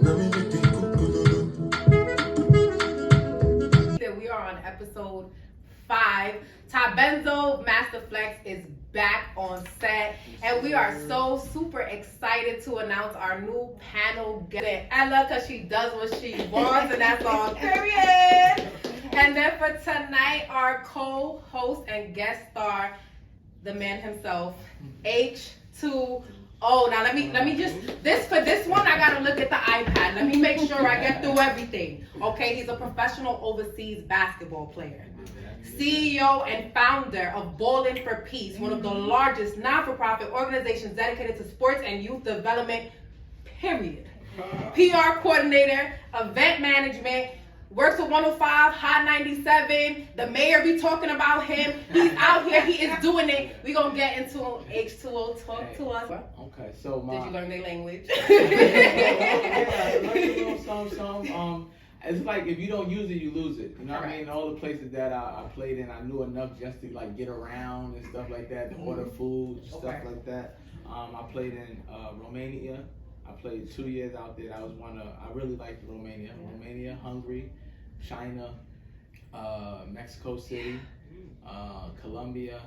We are on episode 5. Tabenzo Masterflex is back on set, and we are so super excited to announce our new panel guest, Ella, because she does what she wants, and that's all, period. And then for tonight, our co-host and guest star, the man himself, H2O. Now let me just for this one I gotta look at the iPad. Let me make sure I get through everything. Okay, he's a professional overseas basketball player, CEO and founder of Ballin for Peace, one of the largest non-for-profit organizations dedicated to sports and youth development, period. PR coordinator, event management, works with 105, Hot 97. The mayor be talking about him. He's out here. He is doing it. We gonna get into H2O. Talk to us. Okay, so did you learn their language? It's like if you don't use it, you lose it. You know what I mean? All the places that I played in, I knew enough just to like get around and stuff like that, to order food, stuff like that. I played in Romania. I played 2 years out there. I really liked Romania. Romania, Hungary, China, Mexico City, Colombia,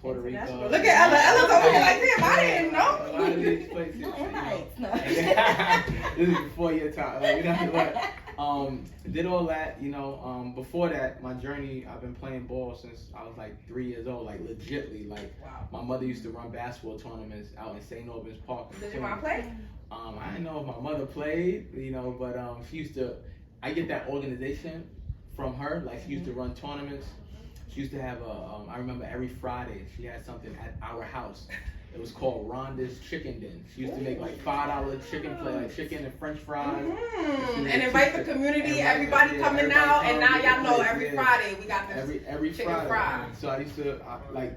Puerto Rico. Look at Ella. Ella's over here like, damn, I didn't know. A lot of these places. This is before your time. Did all that, before that, my journey, I've been playing ball since I was like 3 years old, like legitly. Like, wow. My mother used to run basketball tournaments out in St. Albans Park. Did your mom play? I didn't know if my mother played, but she used to, I get that organization from her. Like, she used to run tournaments. She used to have I remember every Friday she had something at our house. It was called Rhonda's Chicken Den. She used to make like $5 chicken play, like chicken and French fries. And invite the community, everybody coming out, and now y'all know every Friday we got this every chicken Friday. fries. So I used to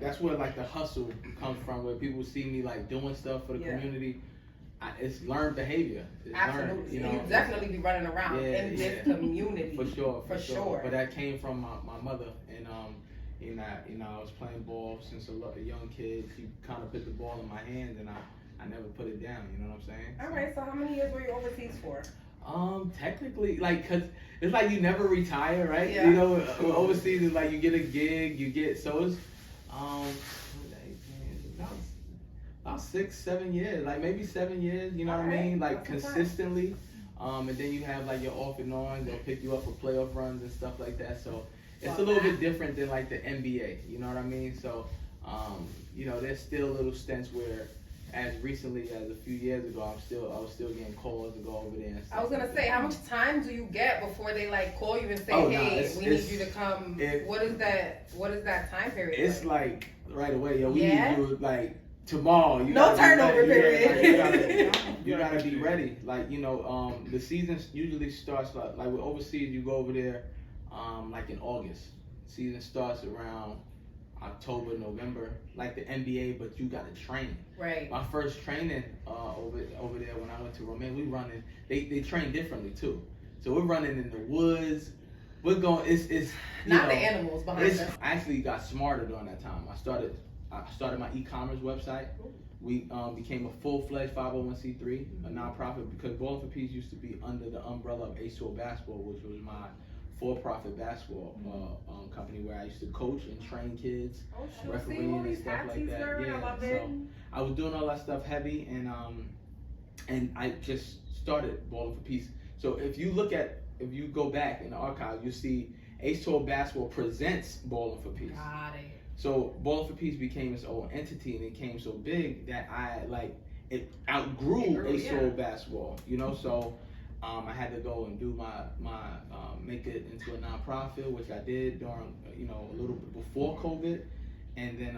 that's where like the hustle comes from, where people see me like doing stuff for the community. It's learned behavior. It's absolutely. Learned, you definitely be running around in this community. For sure. But that came from my mother, and I was playing ball since a young kid. She kind of put the ball in my hands, and I never put it down. You know what I'm saying? All right. So how many years were you overseas for? Technically, cause it's like you never retire, right? Yeah. Overseas is like you get a gig, it's about 6-7 years, like maybe 7 years. You know what I mean? Like consistently. And then you have like your off and on. They'll pick you up for playoff runs and stuff like that. So it's a little bit different than like the NBA. You know what I mean? So there's still little stints where, as recently as a few years ago, I was still getting calls to go over there. And stuff. I was gonna say, how much time do you get before they like call you and say, we need you to come? What is that time period? It's like right away, we need you like tomorrow. No turnover period. You gotta be ready. Like the season usually starts like with overseas. You go over there like in August. Season starts around October, November, like the NBA, but you gotta train. Right. My first training over there when I went to Romania, we running. They train differently too. So we're running in the woods. We're going. It's not the animals behind us. I actually got smarter during that time. I started my e-commerce website. We became a full-fledged 501c3, a nonprofit, because Ballin for Peace used to be under the umbrella of H2O Basketball, which was my for-profit basketball company where I used to coach and train kids, refereeing and stuff like that. So I was doing all that stuff heavy, and I just started Ballin for Peace. So if you go back in the archive, you see H2O Basketball presents Ballin for Peace. Got it. So Ballin for Peace became its own entity, and it became so big that it outgrew H2O Basketball. So I had to go and do my make it into a nonprofit, which I did during a little bit before COVID, and then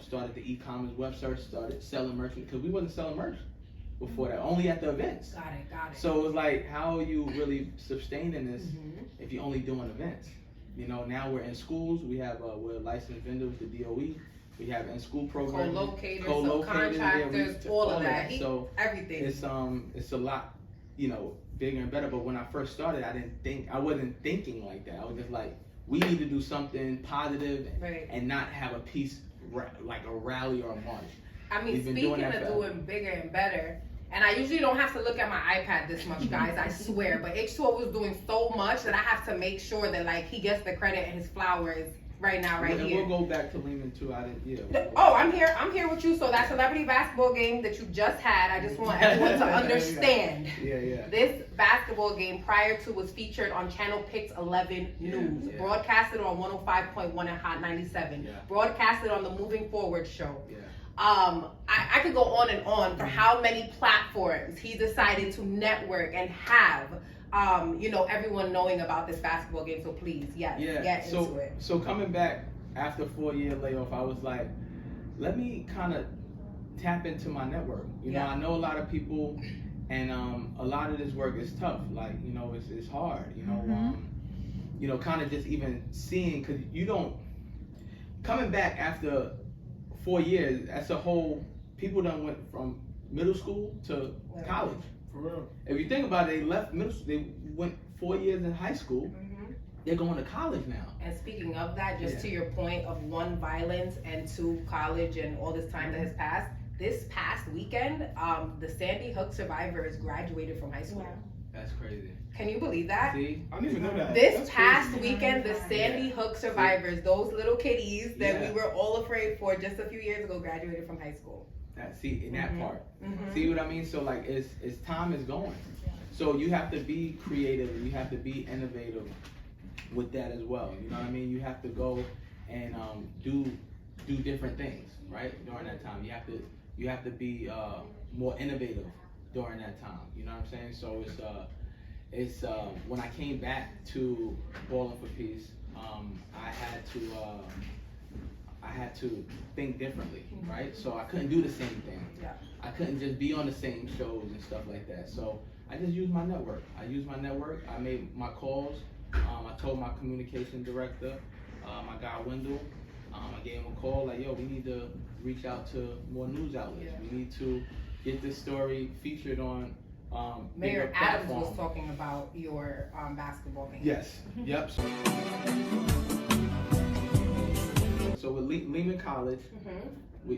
started the e-commerce website, started selling merch, because we wasn't selling merch before that, only at the events. Got it. So it was like, how are you really sustaining this if you're only doing events? Now we're in schools. We have we're licensed vendors, the DOE. We have in-school programs, co-locators, subcontractors, all of that. So everything. It's a lot, bigger and better. But when I first started, I wasn't thinking like that. I was just like, we need to do something positive and not have a piece like a rally or a march. I mean, speaking of doing bigger and better, And I usually don't have to look at my iPad this much, guys, I swear. But H2O was doing so much that I have to make sure that, like, he gets the credit and his flowers right now, right here. And we'll go back to Lehman, too. Oh, I'm here with you. So that celebrity basketball game that you just had, I just want everyone to understand. Yeah. This basketball game prior to was featured on Channel Pix 11 News, broadcasted on 105.1 and Hot 97, broadcasted on the Moving Forward show. I could go on and on for how many platforms he decided to network and have, everyone knowing about this basketball game. So please, get into it. So coming back after 4-year layoff, I was like, let me kind of tap into my network. You know, I know a lot of people, and a lot of this work is tough. Like, it's hard. Kind of just even seeing, because coming back after 4 years, that's a whole, people done went from middle school to college. For real. If you think about it, they left middle school, they went 4 years in high school, they're going to college now. And speaking of that, just to your point of 1, violence, and 2, college and all this time that has passed, this past weekend, the Sandy Hook survivors graduated from high school. That's crazy. Can you believe that? See? I didn't even know that. This past weekend, the Sandy Hook survivors, those little kiddies that we were all afraid for just a few years ago, graduated from high school. See, in that part. See what I mean? So, like, it's time is going. So you have to be creative. You have to be innovative with that as well. You know what I mean? You have to go and do different things, right? During that time, you have to be more innovative during that time. You know what I'm saying? So it's when I came back to Ballin for Peace, I had to think differently, right? So I couldn't do the same thing. I couldn't just be on the same shows and stuff like that. So I just used my network. I made my calls. I told my communication director, my guy Wendell, I gave him a call like, yo, we need to reach out to more news outlets. We need to get this story featured on Mayor Adams was talking about your basketball game. Yes. Yep. So with Lehman College,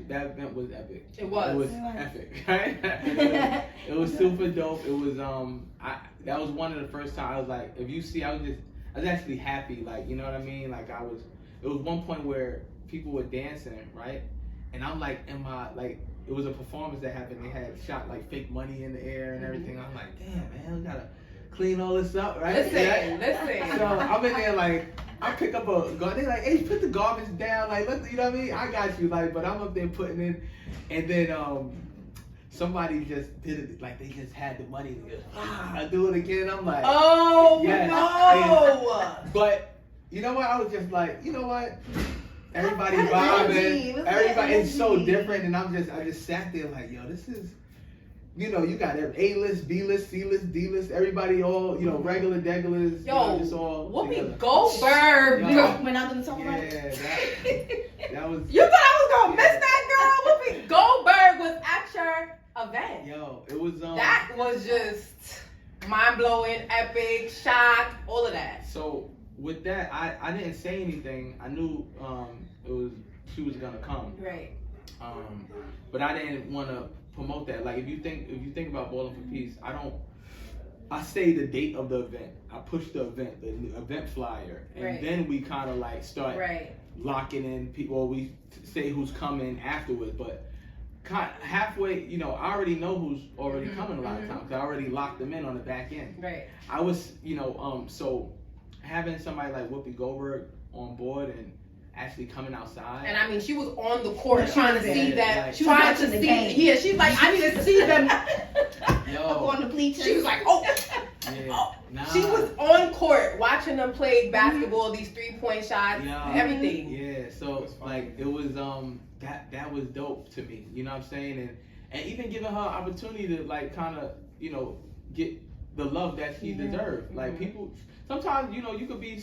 that event was epic. It was epic, right? It was super dope. It was that was one of the first times I was like, if you see, I was actually happy, like, you know what I mean? Like it was one point where people were dancing, right? And I'm like, it was a performance that happened. They had shot like fake money in the air and everything. I'm like, damn, man, we gotta clean all this up, right? Listen. So I'm in there like, I pick up a garbage. They like, hey, put the garbage down. Like, look, you know what I mean? I got you. Like, but I'm up there putting in, and then somebody just did it. Like, they just had the money to go, I do it again. I'm like, oh no! But you know what? I was just like, you know what? Everybody vibing. Everybody, it's so different, and I just sat there like, yo, this is. You got A-list, B-list, C-list, D-list, everybody all, regular, degulars, just all Whoopi Goldberg. Went out to the top of that was. You thought I was gonna miss that, girl? Whoopi Goldberg was at your event. Yo, it was. That was just mind-blowing, epic, shock, all of that. So with that, I didn't say anything. I knew she was gonna come. Right. But I didn't want to promote that. Like, if you think about Ballin for Peace, I say the date of the event. I push the event flyer, and then we kind of like start locking in people. Or we say who's coming afterwards, but halfway, I already know who's already coming a lot of times. I already locked them in on the back end. Right. I was, so having somebody like Whoopi Goldberg on board and actually coming outside. And I mean, she was on the court trying to see that. Like, she was trying to see. Game. Yeah, she's like, I need to see them. Up on the bleachers. She was like, oh. She was on court watching them play basketball, these 3-point shots, everything. Yeah, so like it was that was dope to me. You know what I'm saying? And even giving her opportunity to like kind of get the love that she deserved. Like people, sometimes you could be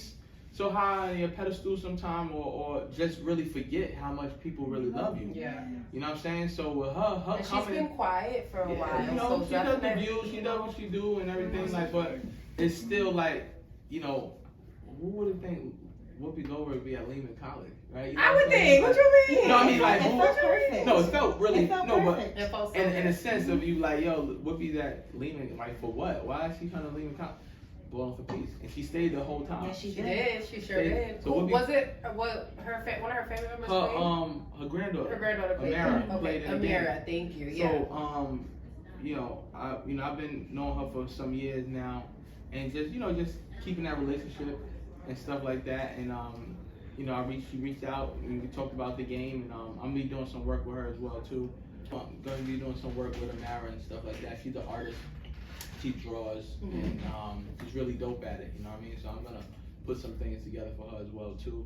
so high on your pedestal sometime or just really forget how much people really love you. Yeah. You know what I'm saying? So with her and coming, she's been quiet for a while. So she does the views, she does what she do and everything, like, but it's still like, who would have think Whoopi Goldberg would be at Lehman College, right? You know I would what I'm saying? think. What you mean? No, I mean, like, it felt perfect. No, it felt really It felt no, perfect. It felt so but in a good. sense of you like, yo, Whoopi's at Lehman, like for what? Why is she trying to Lehman College? Ballin for peace, and she stayed the whole time. Yes, she She did. did. She sure Stayed. did. So Who, Whoopi- was it? What one of her family members played? Her granddaughter. Her granddaughter played. Amara Okay, played in the game. Amara. Thank you. Yeah. So, you know, I've been knowing her for some years now, and just just keeping that relationship and stuff like that. And you know, she reached out and we talked about the game, and I'm gonna be doing some work with her as well too. I'm gonna be doing some work with Amara and stuff like that. She's an artist. She draws, and she's really dope at it. You know what I mean? So I'm gonna put some things together for her as well too.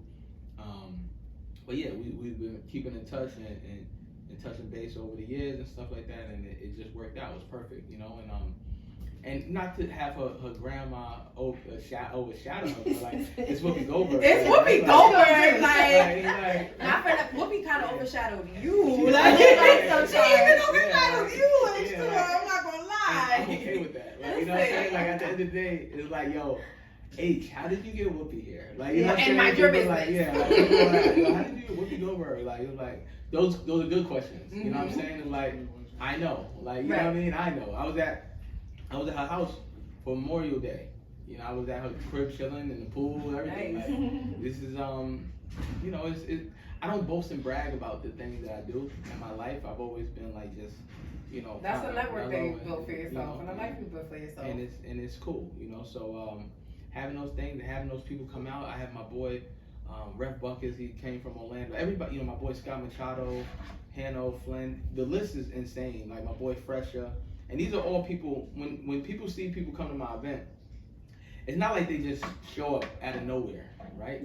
But yeah, we've been keeping in touch and touching base over the years and stuff like that, and it just worked out. It was perfect, you know. And not to have her grandma overshadow her, but like it's Whoopi Goldberg. It's right? Whoopi Like, Goldberg. like, Not for that. Whoopi kind of overshadowed you. She Like, did. she even Yeah. overshadowed you. Yeah. H2O. I'm not gonna lie. I'm okay with that. Like, you know what I'm saying? Like at the end of the day, it's like, yo, H, how did you get Whoopi here? Like, you know what I'm And saying? mind your People like, business. yeah, like, people are like, yo, how did you get Whoopi Goldberg? Like, it was like those are good questions. You know what I'm saying? It's like, I know. Like, you know what I mean? I know. I was at her house for Memorial Day. You know, I was at her crib chilling in the pool, everything. Nice. Like, this is you know, I don't boast and brag about the things that I do in my life. I've always been like just, you know. That's a kinda network that mellow you built for and, yourself, and a and- life you built for yourself. and it's cool, you know. So having those things and having those people come out. I have my boy Ref Buckets. He came from Orlando. Everybody, you know, my boy Scott Machado, Hanno, Flynn. The list is insane. Like my boy Fresher, and these are all people. When people see people come to my event, it's not like they just show up out of nowhere, right?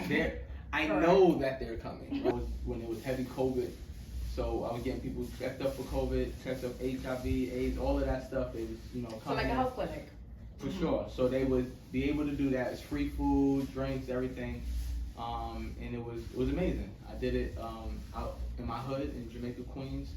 I know that they're coming. It was when it was heavy COVID. So I was getting people checked up for COVID, checked up HIV, AIDS, all of that stuff. They was, you know, So coming like a in. health clinic. For sure. So they would be able to do that. It's free food, drinks, everything. And it was amazing. I did it out in my hood in Jamaica, Queens.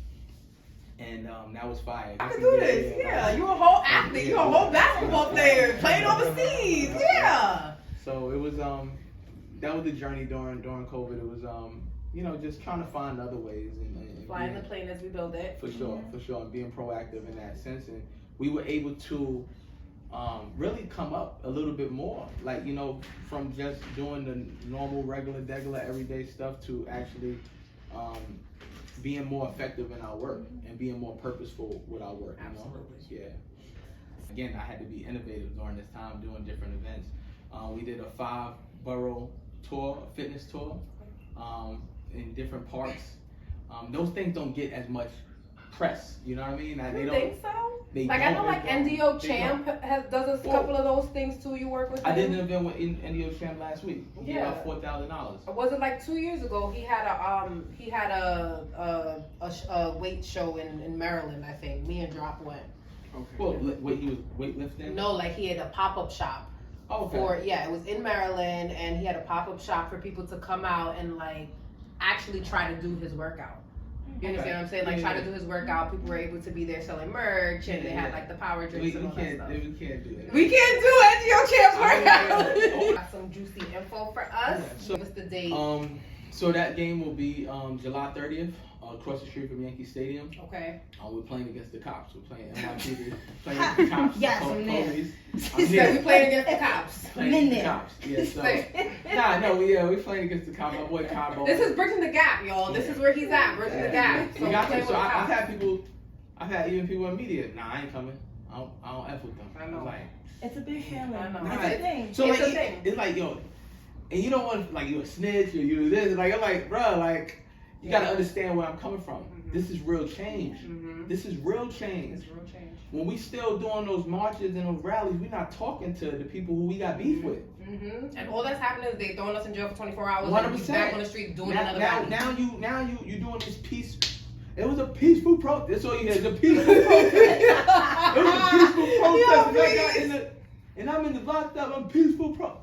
And that was fire. I can do this. Yeah, you a whole athlete. You a whole basketball player playing overseas. Yeah. So it was that was the journey during COVID. It was you know, just trying to find other ways and Flying being- the plane as we build it. For sure, and being proactive in that sense, and we were able to really come up a little bit more, like, you know, from just doing the normal, regular, everyday stuff to actually being more effective in our work and being more purposeful with our work. You know? Absolutely. Yeah. Again, I had to be innovative during this time, doing different events. We did a 5-borough tour, a fitness tour, in different parks. Those things don't get as much press, you know what I mean? They You don't. think so? They Like I don't. know, like NDO They Champ does a Well, couple of those things too. You work with I him? did an event with NDO Champ last week. He Yeah. got $4,000. Was it like 2 years ago? He had a weight show in Maryland, I think. Me and Drop went. Okay. Well, wait, he was weightlifting? No, like he had a pop-up shop. Oh, okay. It was in Maryland, and he had a pop-up shop for people to come out and like actually try to do his workout. You understand what I'm saying? Like try to do his workout. People were able to be there selling merch, and they had like the power drinks and all that stuff. We can't do that. We can't do NGO Champs workout. Yeah. Got some juicy info for us. Yeah, so- Give us the date. So that game will be July 30th, across the street from Yankee Stadium. Okay. We're playing against the cops. We're playing NYPD, playing against the cops. Yes, the I'm there. police. He said we playing against the cops. Playing I'm in against the there. cops. Yeah, so we playing against the cops. My boy Cabo. This is bridging the gap, y'all. This is where he's at, bridging the gap. So We got play to. with So the I've cops. had even people in media. Nah, I ain't coming. I don't F with them. I know. Like, It's a big family. I know. It's Right. a thing. so It's like, a thing. it's like, yo, and you don't want like you a snitch or you this. Like, I'm like, bro, like, you gotta understand where I'm coming from. Mhm. This is real change. Mm-hmm. This is real change. It's real change. When we still doing those marches and those rallies, we're not talking to the people who we got beef with. Mm-hmm. And all that's happening is they throwing us in jail for 24 hours. 100%. And we back on the street doing another rally. Now you doing this peace. It was a peaceful protest. That's all you hear. It's a peaceful protest. It was a peaceful protest. Yo, And I got and I'm in the locked up. I'm peaceful protest.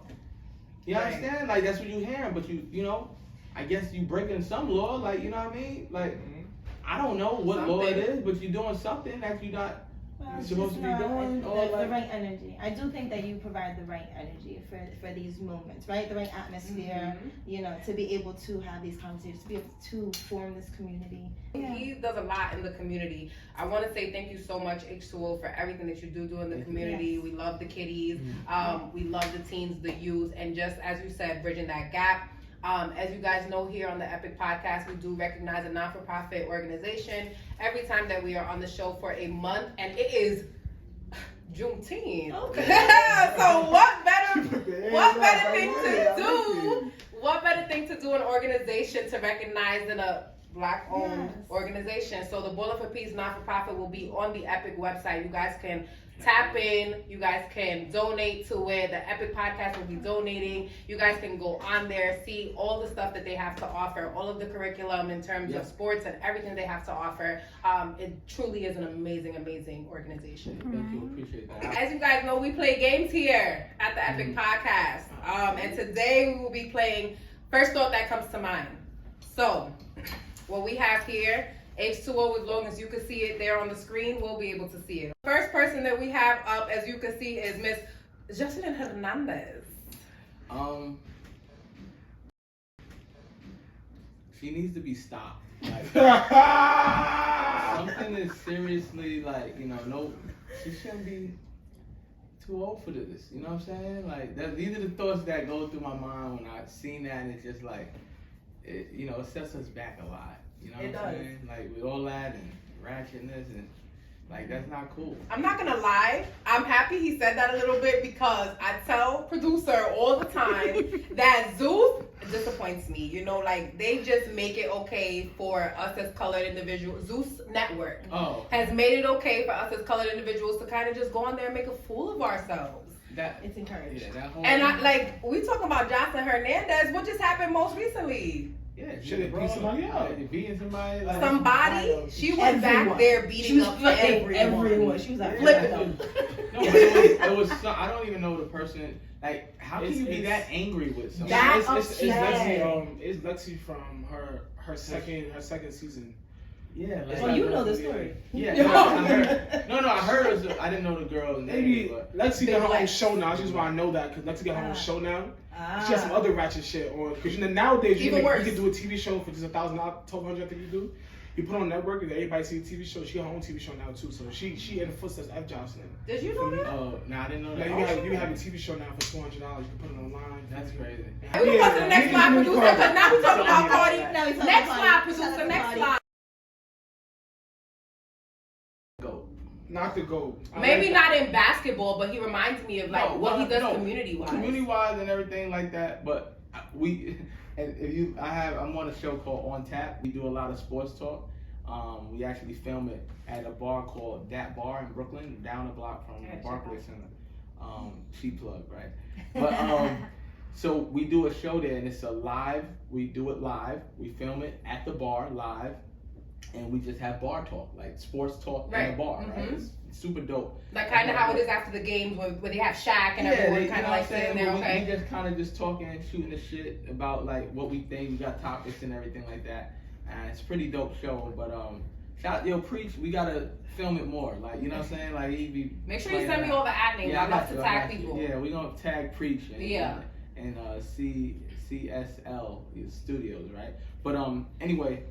You Right. understand? Like that's what you hearing, but you know, I guess you breaking some law. Like, you know what I mean? Like, I don't know what law it Something. is, but you're doing something that you not. You're supposed to be doing all the like. right energy. I do think that you provide the right energy for these moments, right? The right atmosphere, you know, to be able to have these conversations, to be able to form this community. Yeah. He does a lot in the community. I want to say thank you so much, H2O, for everything that you do in the community. Yes. We love the kiddies. We love the teens, the youth, and just as you said, bridging that gap. As you guys know, here on the Epic Podcast, we do recognize a non-for-profit organization every time that we are on the show for a month, and it is Juneteenth. Okay. So what better thing to do? What better thing to do an organization to recognize than a Black-owned organization? So the Ballin for Peace non-for-profit will be on the Epic website. You guys can tap in. You guys can donate to where the Epic Podcast will be donating. You guys can go on there, see all the stuff that they have to offer, all of the curriculum in terms of sports and everything they have to offer. It truly is an amazing, amazing organization. Thank you, appreciate that. As you guys know, we play games here at the Epic Podcast. And today we will be playing First Thought That Comes to Mind. So, what we have here, H2O, as long as you can see it there on the screen, we'll be able to see it. First person that we have up, as you can see, is Miss Jocelyn Hernandez. She needs to be stopped. Like, something is seriously like, you know, no, she shouldn't be too old for this. You know what I'm saying? Like, these are the thoughts that go through my mind when I've seen that, and it's just like, it, you know, it sets us back a lot. You know what I'm saying? Like, with all that and ratchetness and like, that's not cool. I'm not gonna lie, I'm happy he said that a little bit because I tell producer all the time that Zeus disappoints me. You know, like, they just make it okay for us as colored individuals. Zeus Network has made it okay for us as colored individuals to kind of just go on there and make a fool of ourselves. It's encouraged. Yeah, that whole And we talking about Jocelyn Hernandez. What just happened most recently? yeah, Should it beat somebody up? Beating somebody. Like, Somebody, she was back there beating up everyone. She was like flipping them. No, but it was I don't even know the person. Like, how can you be that angry with somebody? It's Lexi from her second season. Yeah, like, Well, you know the story. Yeah, I heard it was, I didn't know the girl's name. Maybe But Lexi got her own show now. That's just why I know that, because Lexi got her own show now. She has some other ratchet shit on. Because you know, nowadays you can do a TV show for just $1,000, $1,200. I think you do. You put on network and everybody see the TV show. She got her own TV show now too. So she in the footsteps of F. Johnson. Did you know that? Oh, no, I didn't know that. Like, you have a TV show now for $200. You can put it online. That's crazy. We can go to the next slide, producer, because now we're talking about party. Next Slide, producer, next slide. Go. Not the GOAT. Maybe not in basketball, but he reminds me of what he does community-wise. Community-wise and everything like that. But I'm on a show called On Tap. We do a lot of sports talk. We actually film it at a bar called That Bar in Brooklyn, down the block from the Barclays Center. Cheap plug, right? But so we do a show there, and it's a live. We do it live. We film it at the bar live. And we just have bar talk, like sports talk in the bar, right? It's super dope. Like kind of how it is after the games where they have Shaq and everyone kind of like sitting there, okay? We just kind of just talking and shooting the shit about like what we think. We got topics and everything like that. And it's a pretty dope show, but Preach, we gotta film it more. Like, you know what I'm saying? Like, he be make sure you send me all the ad names. I love to tag people. Yeah, we gonna tag Preach and CSL Studios, right? But anyway.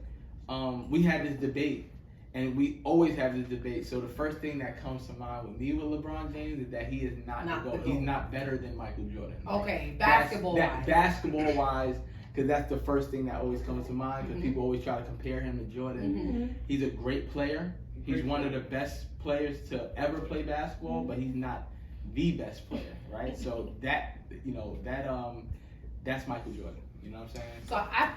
We had this debate, and we always have this debate. So the first thing that comes to mind with me with LeBron James is that he is not the GOAT. He's not better than Michael Jordan. Okay, basketball-wise. Basketball-wise, because that's the first thing that always comes to mind, because people always try to compare him to Jordan. He's a great player. He's one of the best players to ever play basketball, but he's not the best player, right? So that's Michael Jordan. You know what I'm saying? So I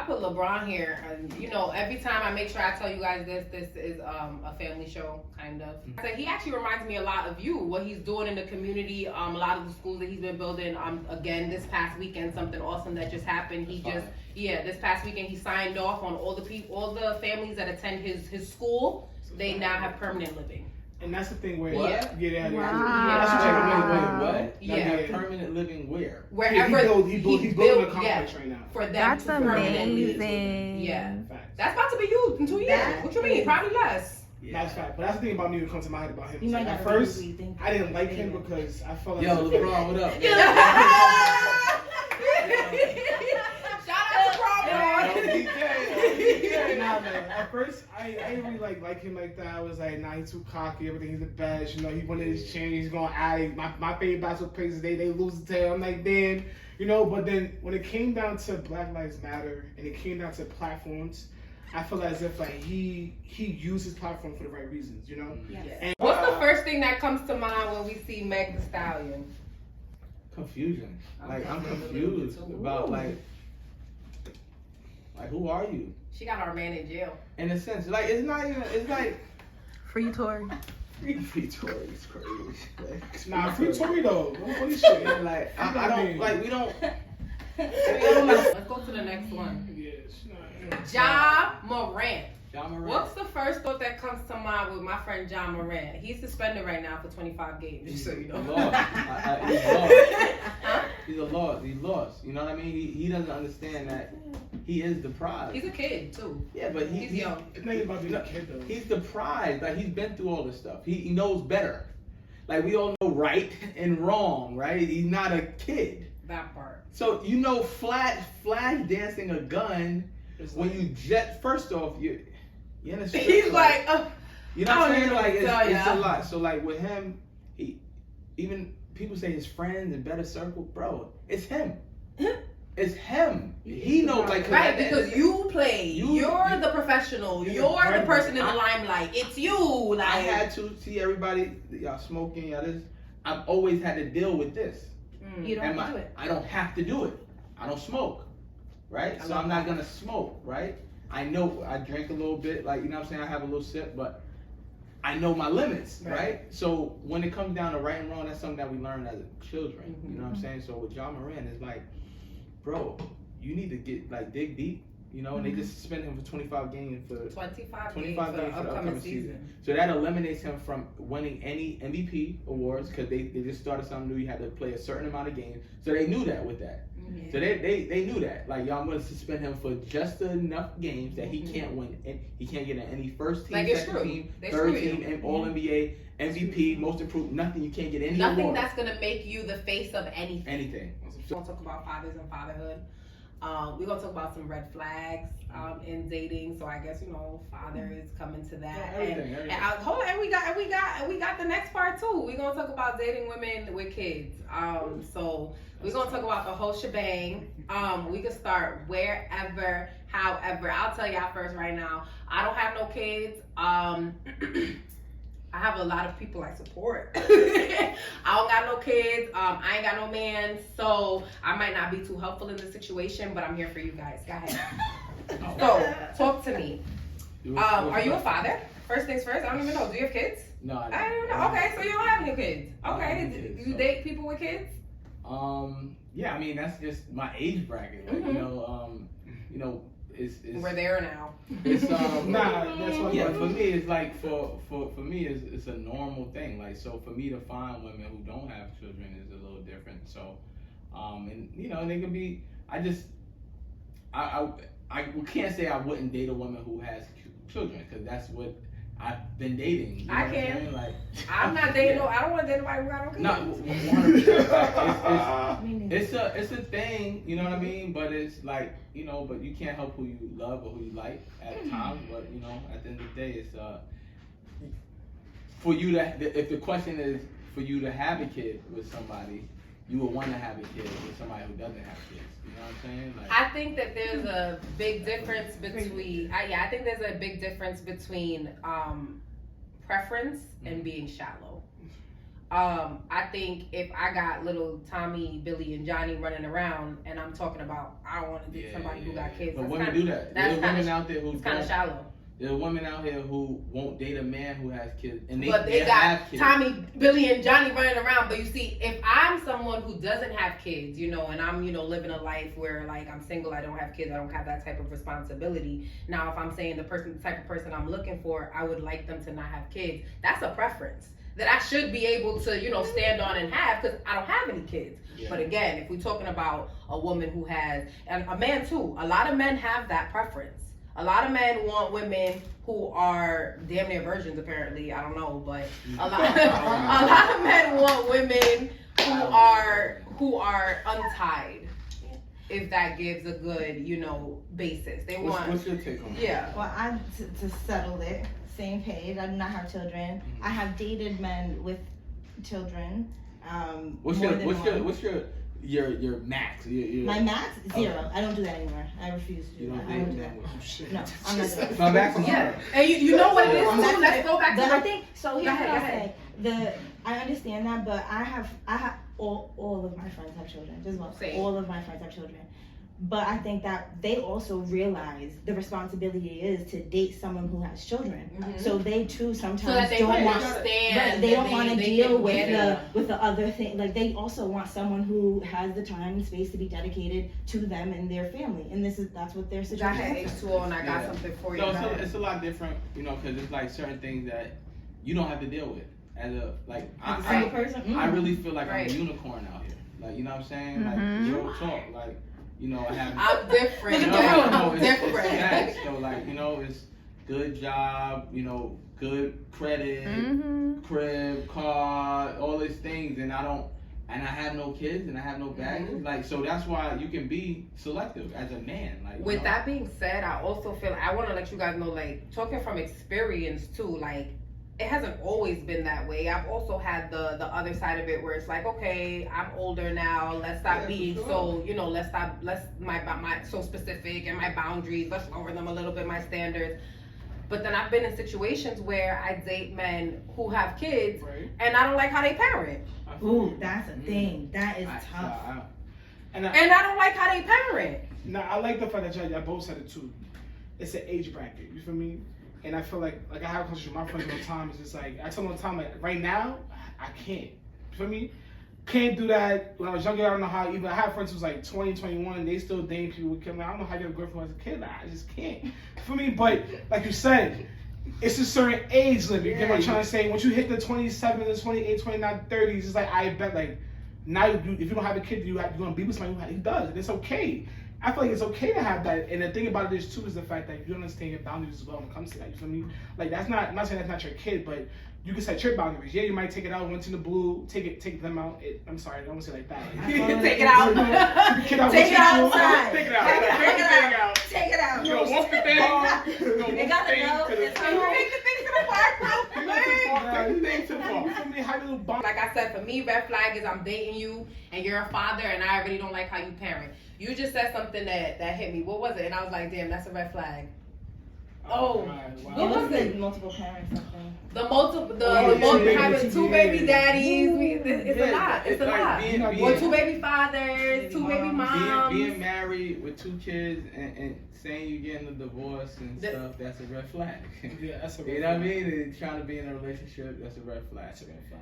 put LeBron here, and you know, every time I make sure I tell you guys this is a family show, kind of. So he actually reminds me a lot of you, what he's doing in the community, a lot of the schools that he's been building. Again, this past weekend, something awesome that just happened. This past weekend he signed off on all the families that attend his school. They now have permanent living. And that's the thing where what? That's Wait, what? Yeah. Permanent living where? Wherever he's building a complex right now. For them. That's to amazing. Yeah. That's about to be used in 2 years. What you mean? Probably less. Yeah. That's fact. But that's the thing about me that comes to my head about him. You might At not first, really think I didn't like him because I felt like Yo, LeBron, what up? Shout out to LeBron. Nah, man. At first, I didn't really like him like that. I was like, nah, he's too cocky. Everything, he's the best. You know, he wanted his chain. He's going at it. My favorite basketball players, they lose the tail. I'm like, man, you know. But then when it came down to Black Lives Matter and it came down to platforms, I feel as if like he used his platform for the right reasons. You know. Yes. And, What's the first thing that comes to mind when we see Meg Thee Stallion? Confusion. Like, I'm confused about like who are you? She got our man in jail. In a sense, like it's not even. It's like Free Tory. free Tory is crazy. nah, free Tory though. Don't funny shit. Yeah, like I don't like. We don't. Let's go to the next one. Yeah, Ja Morant. Ja Morant. What's the first thought that comes to mind with my friend Ja Morant? He's suspended right now for 25 games, just so you know. He's lost. He's a loss. He lost. You know what I mean? He doesn't understand that he is the prize. He's a kid, too. Yeah, but He's young. It's not even about being a kid though. He's the prize. Like, he's been through all this stuff. He knows better. Like, we all know right and wrong, right? He's not a kid. That part. So, you know, flash dancing a gun when you jet. First off, you're in a strip He's club. like, You know what I'm saying? Like, tell it's ya. a lot. So, like, with him, even people say his friends and better circle, bro, it's him. It's him. He knows, like, right, because you play. You're the professional. You're You're the the person in the limelight. It's you. Like, I had to see everybody, y'all smoking, y'all this. I've always had to deal with this. You don't And have to do it. I don't have to do it. I don't smoke, right? So I'm not gonna smoke, right? I know I drink a little bit, like, you know what I'm saying? I have a little sip, but I know my limits, right? So when it comes down to right and wrong, that's something that we learn as children. You know what I'm saying? So with Ja Morant, it's like, bro, you need to get like dig deep, you know. And they just suspended him for 25 games for 25 games games for for the upcoming season. So that eliminates him from winning any MVP awards because they just started something new. You had to play a certain amount of games, so they knew that with that. Yeah. So they knew that. Like, y'all, I'm going to suspend him for just enough games that he can't win. He can't get in any first team, Like, it's second true. team, They third screw you. team, and All NBA, MVP, most improved. Nothing. You can't get any Nothing award. that's gonna make you the face of anything. Anything. We're gonna talk about fathers and fatherhood. We're gonna talk about some red flags in dating. So I guess, you know, father is coming to that. Yeah, everything. Hold on, and we got the next part too. We're gonna talk about dating women with kids. So we're gonna talk about the whole shebang. We can start wherever, however. I'll tell y'all first right now. I don't have no kids. I have a lot of people I support. I don't got no kids. I ain't got no man, so I might not be too helpful in this situation, but I'm here for you guys. Go ahead. So, talk to me. Are you a father? First things first. I don't even know. Do you have kids? No, I don't know. Okay, so you don't have any kids. Okay. Do you date people with kids? Yeah, I mean, that's just my age bracket. Like, you know, it's We're there now. It's Nah, that's what. yeah, for me it's like for me it's a normal thing. Like, so for me to find women who don't have children is a little different. So and you know, they can be, I can't say I wouldn't date a woman who has children, because that's what I've been dating. You know I what can. I'm saying? Like, I'm not dating no. I don't want to date nobody who got no kids. No, 100%. It's a thing, you know what I mean? But it's like, you know, but you can't help who you love or who you like at times. But you know, at the end of the day, it's for you to. If the question is for you to have a kid with somebody, you would want to have a kid with somebody who doesn't have kids. You know what I'm saying? Like, I think that there's a big difference between. I think there's a big difference between preference and being shallow. I think if I got little Tommy, Billy, and Johnny running around, and I'm talking about I want to date somebody who got kids. But that's women kinda, do that. That's There are women out there who it's kind of shallow. There are women out here who won't date a man who has kids, and But they have got kids. Tommy, Billy, and Johnny running around. But you see, if I'm someone who doesn't have kids, you know, and I'm, you know, living a life where like I'm single, I don't have kids, I don't have that type of responsibility. Now, if I'm saying the type of person I'm looking for, I would like them to not have kids. That's a preference that I should be able to, you know, stand on and have, because I don't have any kids. Yeah. But again, if we're talking about a woman who has, and a man too, a lot of men have that preference. A lot of men want women who are damn near virgins, apparently. I don't know, but a lot of men want women who are untied. If that gives a good, basis. They want. What's your take on that? Yeah. Well, to settle it, same page. I do not have children. Mm-hmm. I have dated men with children. What's your max? My max? 0. I don't do that anymore. I refuse to do that. I don't do that. Oh, shit. No, I'm not doing it. My max is Yeah. And you know what it is too? Let's go back to I think so. Here's Go what ahead. I'll say. I understand that, but I have all of my friends have children. Just about Same. all of my friends have children. But I think that they also realize the responsibility it is to date someone who has children. Mhm. So they too sometimes So that they don't can want. understand. They don't want to deal can get it. with the other thing. Like they also want someone who has the time and space to be dedicated to them and their family. And that's what their I situation had is. H2O and I got something for you. No, Go ahead. it's a lot different, because it's like certain things that you don't have to deal with as a As a single person. I really feel like Right. I'm a unicorn out here. Like, you know what I'm saying? Mhm. Like, real talk. Like, I have. I'm different. No, I'm it's different. facts. So, like, it's good job, good credit, crib, car, all these things, and I have no kids and I have no baggage. Like, so that's why you can be selective as a man. Like, With that being said, I also feel I want to let you guys know, like, talking from experience too, like, it hasn't always been that way. I've also had the other side of it where it's like, okay, I'm older now. Let's stop being so, let's my so specific and my boundaries. Let's lower them a little bit, my standards. But then I've been in situations where I date men who have kids, Right. and I don't like how they parent, Ooh, that's a thing. That is tough. and I don't like how they parent. Now I like the fact that y'all both said it too. It's an age bracket. You feel me? And I feel like I have a conversation with my friends all the time. It's just like I tell them all the time, like right now, I can't. You feel me? Can't do that. When I was younger, I don't know how. Even I have friends who's like 20, 21, and they still dating people with kids. I don't know how you get a girlfriend as a kid. I just can't. You feel me? But like you said, it's a certain age limit. You get what I'm trying to say? Once you hit the 27, the 28, 29, 30s, it's like I bet like now if you don't have a kid, you're gonna be with somebody who does, and it's okay. I feel like it's okay to have that, and the thing about it is too is the fact that you understand your boundaries as well when it comes to that. You feel me? Like that's not. I'm not saying that's not your kid, but you can set your boundaries. Yeah, you might take it out once in the blue, take them out. I'm sorry, I don't want to say it like that. Take it out. Take it outside. Take it out. Take it out. You know, walk the thing. It gotta go. It's Can you take the things to the park real quick? Like I said, for me, red flag is I'm dating you and you're a father and I already don't like how you parent. You just said something that hit me. What was it? And I was like, damn, that's a red flag. Wow. What was it? Multiple parents something. The multiple yeah, having two baby daddies. It's a lot. It's a lot. Being, Or two baby fathers, two baby moms. being married with 2 kids and saying you're getting a divorce and stuff, that's a red flag. Yeah, that's a red You know what I flag. mean? And trying to be in a relationship, that's a red flag. That's a red flag.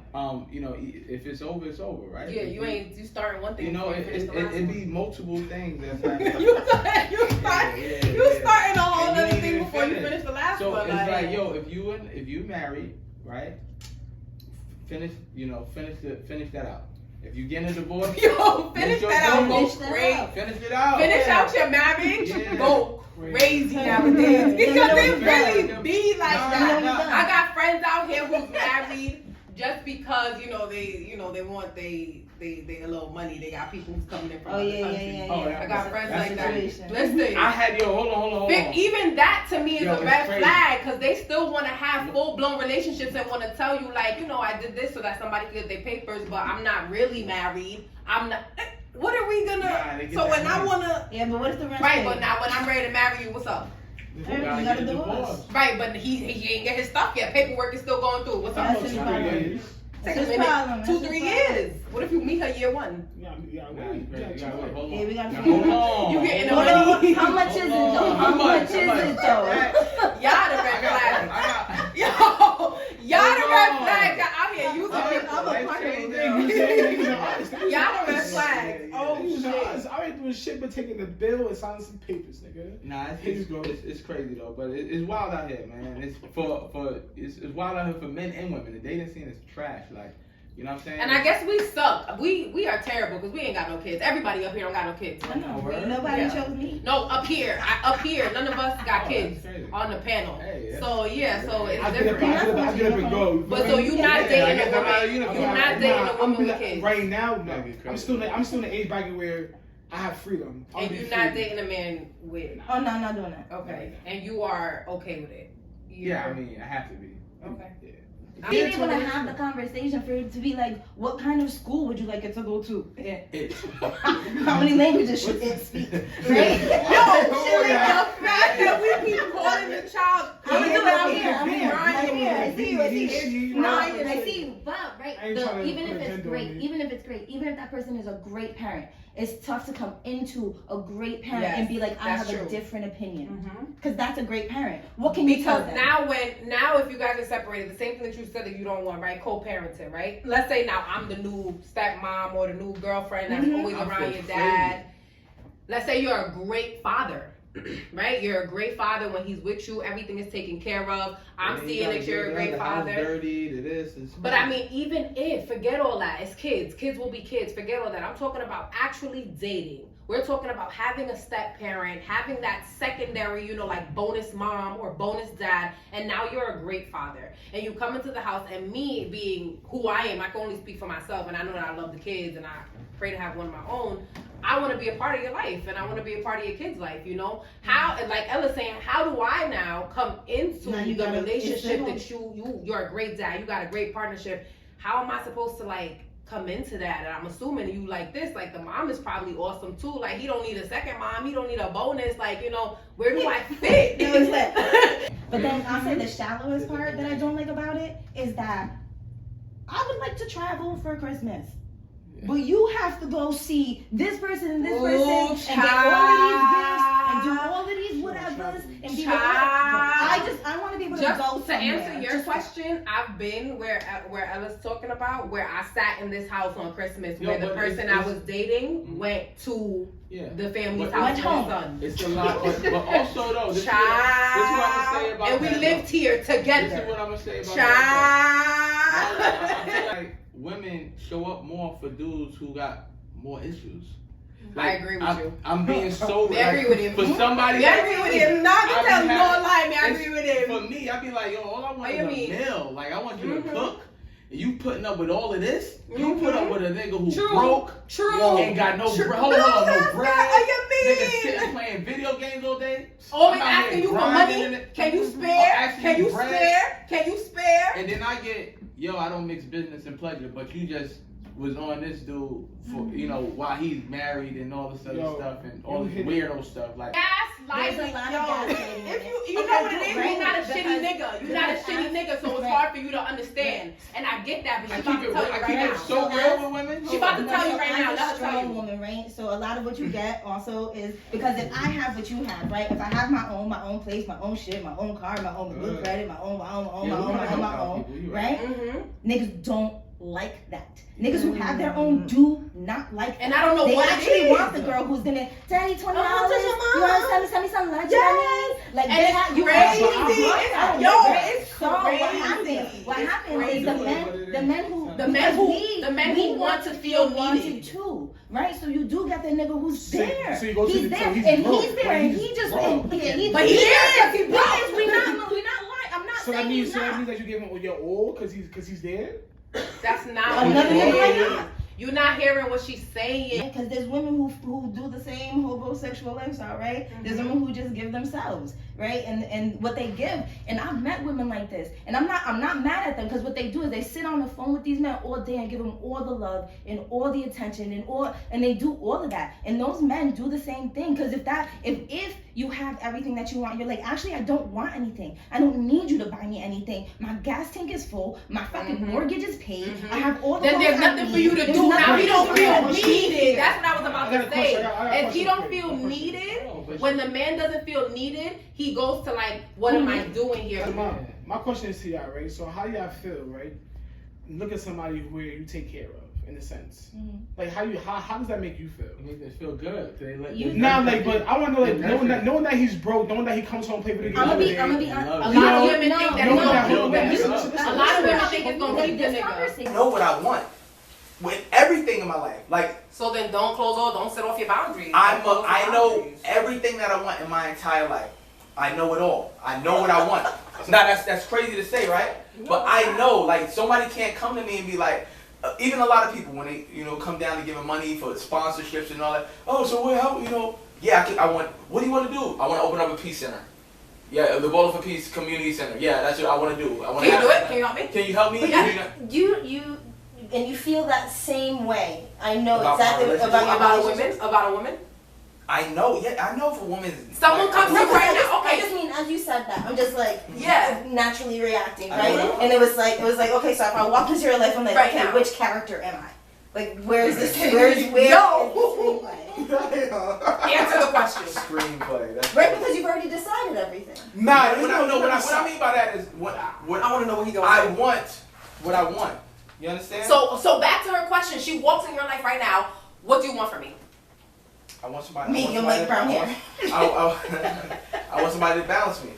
If it's over, it's over, right? Yeah, you starting one thing. before you finish the last It'd one. be multiple things that's happening. you starting a whole And other you thing ain't before you finished. finish the last So one. it's like, yo, if you married, right? Finish that out. If you get a divorce, Yo, finish your that out. Go Finish that crazy. out. finish it out. Finish out your marriage. Yeah. Go crazy nowadays. Because it really be like No, that. no. I got friends out here who's married just because they want they a little money. They got people who's coming in from other countries. Oh, yeah. I got friends That's like the that. situation. Listen. Hold on. Even that to me is Yo, a it's red crazy. flag because they still want to have full blown relationships and want to tell you like, I did this so that somebody could get their papers, but I'm not really married. I'm not. What are we gonna? Nah, they get So that when I money. wanna, Yeah, but what if the rest? right? But now when I'm ready to marry you, what's up? You You gotta got get a a divorce. divorce. Right, but he ain't get his stuff yet. Paperwork is still going through. What's up? That's his problem. Take a That's his minute. problem. 2-3 years. What if you meet her year 1? Yeah, Nah, wait. you gotta wait. Hold on. Yeah, we gotta Now, figure hold it out. on. You getting Hold the on. money? How much is it though? How much is it though? Y'all the red flag. Yo, y'all the red flag. Y'all out here using me. I'm a part of Y'all the red flag. Oh shit. I ain't doing shit but taking the bill and signing some papers, nigga. Nah, Here you go. it's crazy though, but it's wild out here, man. It's wild out here for men and women. The dating scene is trash. Like, You know what I'm saying? And I guess we suck. We are terrible because we ain't got no kids. Everybody up here don't got no kids. I know. Nobody chose me. No, up here, none of us got kids on the panel. Hey, so yeah, so it's I different. get up and go. But so you not dating a woman? You're not dating a woman with kids right now? No, I'm still in the age bracket where I have freedom. And you're not dating a man with? Oh no, I'm not doing that. Okay, and you are okay with it? Yeah, I mean, I have to be. Okay. Yeah. Being able to have the conversation for it to be like, what kind of school would you like it to go to? How many languages should it speak? Right? Yo, the fact that we keep calling the child. I'm gonna do it. I'm here. I see you. No, I see you. But right, even if it's great, even if that person is a great parent, it's tough to come into a great parent and be like, I have a different opinion, because that's a great parent. What can you tell them? Now if you guys are separated, the same thing that you said that you don't want, right? Co-parenting, right? Let's say now I'm the new stepmom or the new girlfriend that's always around your dad. Let's say you're a great father. Right, you're a great father when he's with you. Everything is taken care of. I'm seeing that you're a great father. Dirty to this. But I mean, even if forget all that, it's kids. Kids will be kids. Forget all that. I'm talking about actually dating. We're talking about having a step parent, having that secondary, like bonus mom or bonus dad, and now you're a great father. And you come into the house, and me being who I am, I can only speak for myself, and I know that I love the kids, and I pray to have one of my own. I want to be a part of your life, and I want to be a part of your kids' life, How, and like Ella's saying, how do I now come into the relationship that you're a great dad, you got a great partnership. How am I supposed to, like, come into that? And I'm assuming you like this, like, the mom is probably awesome, too. Like, he don't need a second mom. He don't need a bonus. Like, where do I fit? But then I'll say the shallowest part that I don't like about it is that I would like to travel for Christmas. But you have to go see this person and this person and get all of these gifts and do all of these whatevers and be like, I want to be able to go somewhere. To answer your question, I've been where Ella's talking about, where I sat in this house on Christmas, where the person I was dating went to the family's house with his son. It's a lot, but also though, this is what I'm gonna say about and we lived here together. This is what I'm gonna say about that. I feel like women show up more for dudes who got more issues. Like, I agree with you. I'm being so. I agree with him. For somebody, I agree with him. Not to tell you, don't lie, man. I agree with him. For me, I be like, yo, all I want is a meal. Like, I want you to cook. And you putting up with all of this? You put up with a nigga who broke, ain't got no bread. Hold on, no bread. Nigga sitting playing video games all day. Always asking you for money. Can you spare? Can you spare? Can you spare? And then I get, I don't mix business and pleasure, but you just was on this dude for, while he's married and all this other stuff and all this weirdo stuff. Like, gaslighting. If you know what it is, you're not a shitty nigga. You're not a shitty nigga, so it's hard for you to understand. And I get that, but she's about to tell you right now. So real with women. She's about to tell you right now. I'm a strong woman, right? So a lot of what you get also is because if I have what you have, right? If I have my own place, my own shit, my own car, my own good credit, my own, right? Niggas don't like that. Niggas who have their own do not like that. And I don't know they what actually want the girl who's gonna, Daddy, $20. You want to send me some lunch? Like, and it's crazy. It's so what happens is the men who want to feel needed too, right? So you do get the nigga who's there. So you go he's there, and he's there, and he just, but he is. We not lying. I'm not so saying he's not. So that means that you gave him your all because he's there. That's not what it is. You're not hearing what she's saying. Because there's women who do the same homosexual lifestyle, right? There's women who just give themselves, right? And what they give. And I've met women like this. And I'm not mad at them because what they do is they sit on the phone with these men all day and give them all the love and all the attention and they do all of that. And those men do the same thing. Because if you have everything that you want, you're like, actually, I don't want anything. I don't need you to buy me anything. My gas tank is full. My fucking mortgage is paid. I have all the then there's nothing for you to do. Now he don't feel needed. That's what I was about to say. If he don't feel needed, when the man doesn't feel needed, he goes to like, what am I doing here? My question is to y'all, right? So how y'all feel, right? Look at somebody where you take care of, in a sense. Like how does that make you feel? It makes me feel good. But I want to know, like, knowing that he's broke, knowing that he comes home play video games. I'm gonna be honest. A lot of women think that. A lot of women think it's gonna keep the nigga. I know what I want. with everything in my life. Like, so then don't close off, don't set off your boundaries. I know everything that I want in my entire life. I know it all. I know what I want. Now that's crazy to say, right? But I know, like, somebody can't come to me and be like, even a lot of people when they, come down to giving money for sponsorships and all that. Oh, so what? Yeah, I want. What do you want to do? I want to open up a peace center. Yeah, the Ballin for Peace Community Center. Yeah, that's what I want to do. Can you do it? Can you help me? Can you help me? Yeah. You feel that same way. I know About exactly About a woman. I know. Yeah, I know if a woman. Someone comes to right now. Okay. I just mean, as you said that, I'm just like naturally reacting, I right? know. And it was like, okay, so if I walk into your life, I'm like, right okay, now. which character am I? Like, where's this? Yo. Where is this screenplay? Answer the question. Screenplay. That's Right, because you've already decided everything. Nah, what I mean by that is what I want to know what he goes. I want. What I want. You understand? So back to her question. She walks in your life right now. What do you want from me? I want somebody. Medium light brown hair. I want somebody to balance me.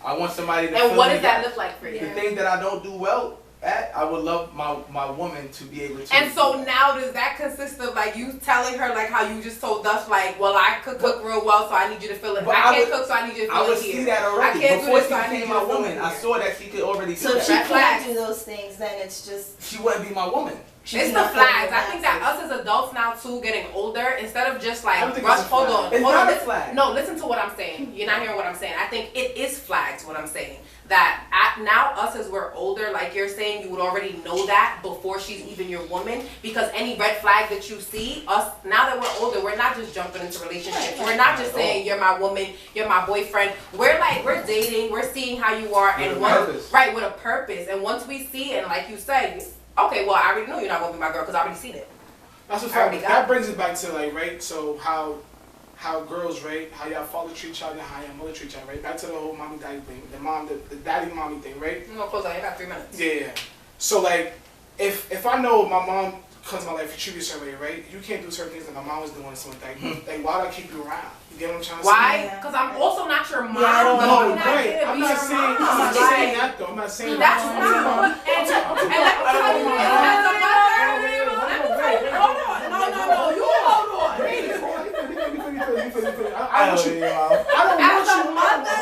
I want somebody to. And what does that look like for you? The thing that I don't do well at, I would love my woman to be able to. And so now does that consist of like you telling her like how you just told us like, well, I could cook real well, so I need you to fill it. I can't cook, so I need you to fill it here. I would see that already. I can't Before do this, so I she need became you my to fill woman, it I here. saw that she could already do So that. if she Red can't flags. do those things, then it's just. She wouldn't be my woman. It's the flags. I think that us as adults now too, getting older, instead of just like I think rush. it's a Hold flag. on, It's hold not on. a Listen, flag. no, listen to what I'm saying. You're not hearing what I'm saying. I think it is flags. What I'm saying that now us as we're older, like you're saying, you would already know that before she's even your woman. Because any red flag that you see, us now that we're older, we're not just jumping into relationships. We're not just saying you're my woman, you're my boyfriend. We're dating. We're seeing how you are, and right with a purpose. And once we see it, and like you said. Okay, well, I already know you're not gonna be my girl because I already seen it. That's what that brings it back to like, right? So how girls, right? How y'all father treat y'all and how y'all mother treat y'all, right? Back to the whole mommy daddy thing, the daddy mommy thing, right? I'm gonna close out. You got 3 minutes. Yeah. So like, if I know my mom comes to my life, you treat me a certain way, right? You can't do certain things that my mom was doing or something like that. Like, why would I keep you around? You get what I'm trying to say? Why? Because I'm also not your mom. Yeah, I don't know. No, right. I'm not saying that though. I'm not saying that's that. not. And let me tell you, as a mother, hold on. No. You hold on. I don't want you. As a mother,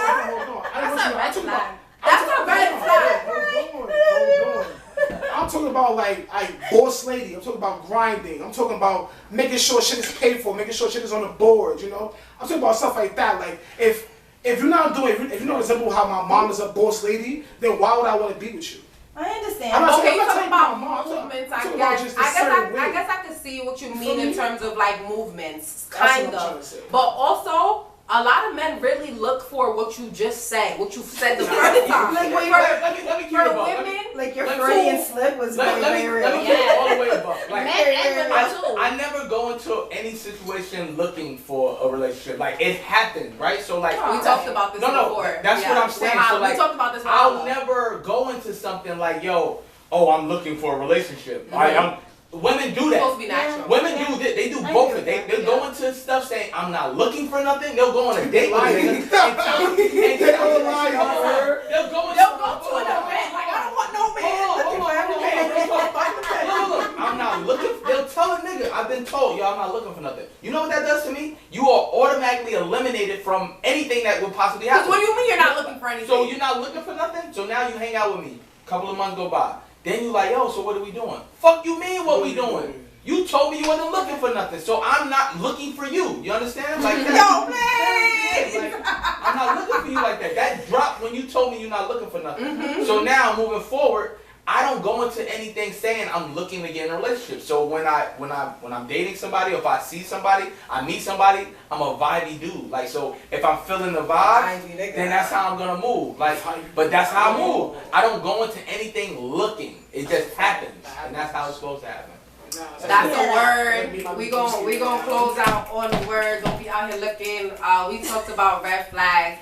that's a red flag. That's a red flag. Hold on. I'm talking about like boss lady. I'm talking about grinding. I'm talking about making sure shit is paid for, making sure shit is on the board. I'm talking about stuff like that. Like if you're not doing, if you don't resemble how my mom is a boss lady, then why would I want to be with you? I understand. Okay, you're talking about movements, I guess I could see what you mean in terms of like movements, kind of. But also, a lot of men really look for what you just said, what you said the first time. Let me keep it above. Women, like your Freudian slip was very real. Let me keep it all the way above. Like, men and women too. I never go into any situation looking for a relationship. Like, it happened, right? So like we talked about this before. That's what I'm saying. So like, we talked about this. I'll never go into something like, I'm looking for a relationship. Women do that. It's supposed to be natural. Women do that. They do both of it. They'll go into stuff saying, I'm not looking for nothing. They'll go on a date with a nigga. They'll go to an event. Like, I don't want no man. Look, I'm not looking. They'll tell a nigga, I've been told, I'm not looking for nothing. You know what that does to me? You are automatically eliminated from anything that would possibly happen. What do you mean you're not looking for anything? So you're not looking for nothing? So now you hang out with me. A couple of months go by. Then you like, so what are we doing? Fuck you mean what we doing? You told me you wasn't looking for nothing, so I'm not looking for you. You understand? Like that. Yo, man! Like, I'm not looking for you like that. That dropped when you told me you're not looking for nothing. So now moving forward, I don't go into anything saying I'm looking to get in a relationship. So when I'm dating somebody, or if I see somebody, I meet somebody, I'm a vibey dude. Like, so if I'm feeling the vibe, then that's how I'm gonna move. Like, but that's how I move. I don't go into anything looking. It just happens, and that's how it's supposed to happen. That's a word. We gonna close out on the word. Don't be out here looking. We talked about red flags.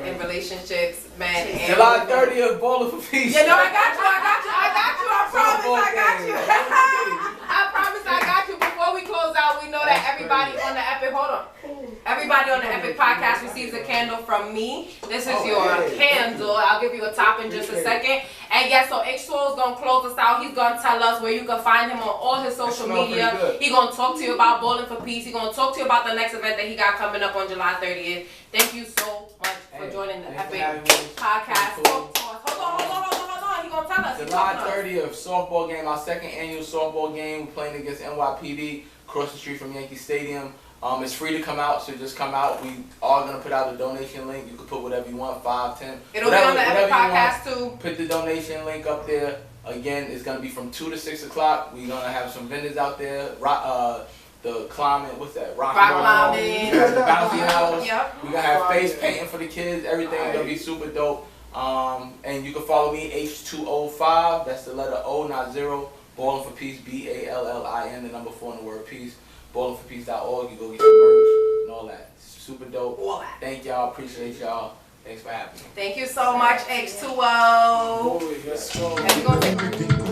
In relationships, man. July 30th, Ballin for Peace. Yeah, no, I got you. I promise, I got you. I promise, I got you. Before we close out, we know that everybody on the epic. Hold on. Everybody on the Epic Podcast receives a candle from me. This is your candle. I'll give you a top in just a second. And yes, so H2O is gonna close us out. He's gonna tell us where you can find him on all his social media. He's gonna talk to you about Ballin for Peace. He's gonna talk to you about the next event that he got coming up on July 30th. Thank you so much for joining the Epic Podcast. Hold on. He's gonna tell us. July 30th, softball game, our second annual softball game. We're playing against NYPD across the street from Yankee Stadium. It's free to come out, so just come out. We are going to put out a donation link. You can put whatever you want, 5, 10. It'll be on the Epic Podcast too. Put the donation link up there. Again, it's going to be from 2 to 6 o'clock. We're going to have some vendors out there. The climbing, what's that? Rock climbing. The bouncy house. Yep. We're going to have face painting for the kids. Everything's going to be super dope. And you can follow me, H205. That's the letter O, not 0. Ballin for Peace, BALLIN, the number 4 in the word peace. ballinforpeace.org. You go get your merch and all that. Super dope. All that. Thank y'all. Appreciate y'all. Thanks for having me. Thank you so much, H2O. Boy, let's go. And we're gonna take